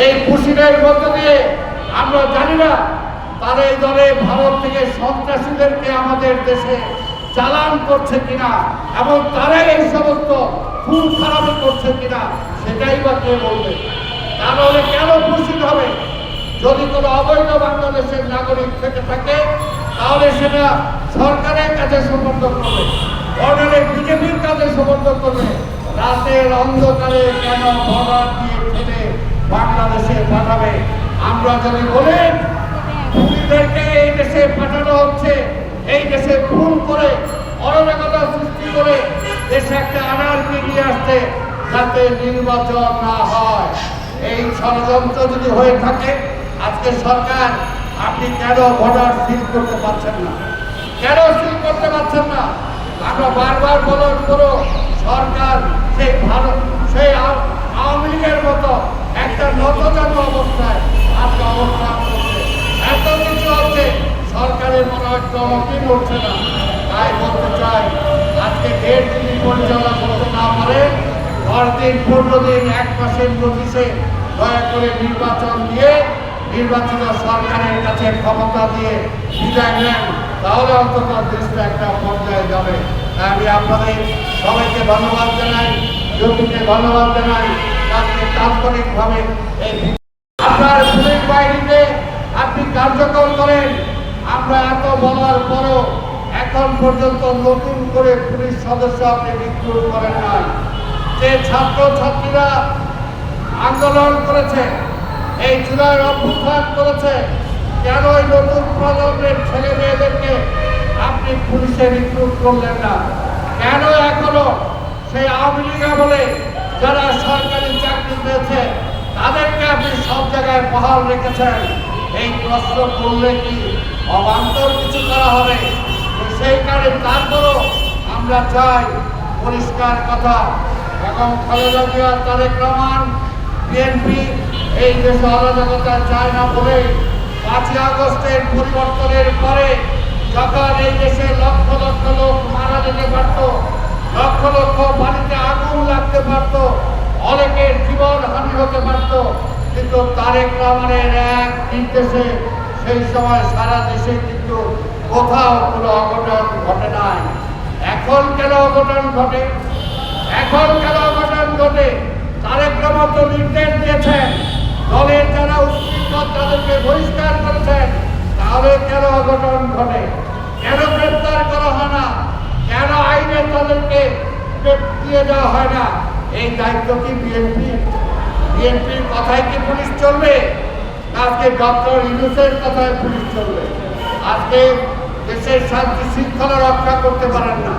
এই পুশিনের মধ্য দিয়ে আমরা জানি না তারা এই দলে ভারত থেকে সন্ত্রাসীদেরকে আমাদের দেশে চালান করছে কিনা এবং তারাই এই সমস্ত খুন খারাপি করছে কিনা সেটাই বা কে বলবে। তাহলে কেন পুশিন হবে? যদি কোনো অবৈধ বাংলাদেশের নাগরিক থেকে থাকে তাহলে সেটা সরকারের কাছে সমর্থন করবে, বর্ডারে বিজেপির কাছে সমর্থন করবে। রাতের অন্ধকারে কেন বর্ডার দিয়ে ঠেলে বাংলাদেশে পাঠাবে? আমরা যদি বলি খুনিদেরকে এই দেশে পাঠানো হচ্ছে, এই দেশে খুন করে অরাজকতা সৃষ্টি করে দেশে একটা আনারকি নিয়ে আসছে যাতে নির্বাচন না হয়, এই ষড়যন্ত্র যদি হয়ে থাকে আজকে সরকার আপনি কেন বর্ডার সিল করতে পারছেন না? কেন সিল করতে পারছেন না? আমরা বারবার বলার পরও সরকার সেই ভারত সেই আওয়ামী লীগের মতো একটা নতজানু অবস্থায় আজকে অবস্থান করছে। এত কিছু হচ্ছে সরকারের মনে হয় চমকই করছে না। তাই বলতে চাই আজকে ডেট যদি পরিচালনা করতে না পারে 10 দিন 15 দিন 1 মাসের নোটিশে দয়া করে নির্বাচন দিয়ে নির্বাচিত সরকারের কাছে ক্ষমতা দিয়ে বিদায় নেন, তাহলে অন্তত দেশটা একটা পর্যায়ে যাবে। আমি আপনাদের সবাইকে ধন্যবাদ জানাই, জমিকে ধন্যবাদ জানাই। আজকে তাৎক্ষণিকভাবে এই আপনার পুলিশ বাহিনীতে আপনি কার্যকর করেন। আমরা এত বলার পরও এখন পর্যন্ত নতুন করে পুলিশ সদস্য আপনি রিক্রুট করেন নাই। যে ছাত্র ছাত্রীরা আন্দোলন করেছে, এই জুলাই অভ্যুত্থান করেছে, কেন ওই নতুন প্রজন্মের ছেলে মেয়েদেরকে আপনি পুলিশে রিক্রুট করলেন না? কেন এখনো সেই আওয়ামী লীগ আমলে যারা সরকারি চাকরি পেয়েছে তাদেরকে আপনি সব জায়গায় বহাল রেখেছেন? এই প্রশ্ন করলে কি অবান্তর কিছু করা হবে? সেই কারণে তারপরও আমরা চাই পরিষ্কার কথা, এবং খালেদা জিয়া তারেক রহমান বিএনপি এই দেশে অরাজকতা চায় না বলে 5ই আগস্টের পরিবর্তনের পরে যখন এই দেশে লক্ষ লক্ষ লোক মারা যেতে পারত, লক্ষ লক্ষ বাড়িতে আগুন লাগতে পারত, অনেকের জীবন হানি হতে পারত, কিন্তু তারেক রহমানের এক নির্দেশে সেই সময় সারা দেশে কিন্তু কোথাও কোনো অঘটন ঘটে নাই। এখন কেন অঘটন ঘটে? এখন কেন অঘটন ঘটে? তারেক রহমান তো নির্দেশ দিয়েছেন, দলের যারা উচ্ছৃঙ্খল তাদেরকে বহিষ্কার করেছেন, তাহলে কেন অঘটন ঘটে? কেন গ্রেপ্তার করা হয় না? কেন আইনে তাদেরকে দিয়ে দেওয়া হয় না? এই দায়িত্ব কি বিএনপির কথায় কি পুলিশ চলবে? আজকে ডক্টর ইউনূসের কথায় পুলিশ চলবে? আজকে দেশের শান্তি শৃঙ্খলা রক্ষা করতে পারেন না।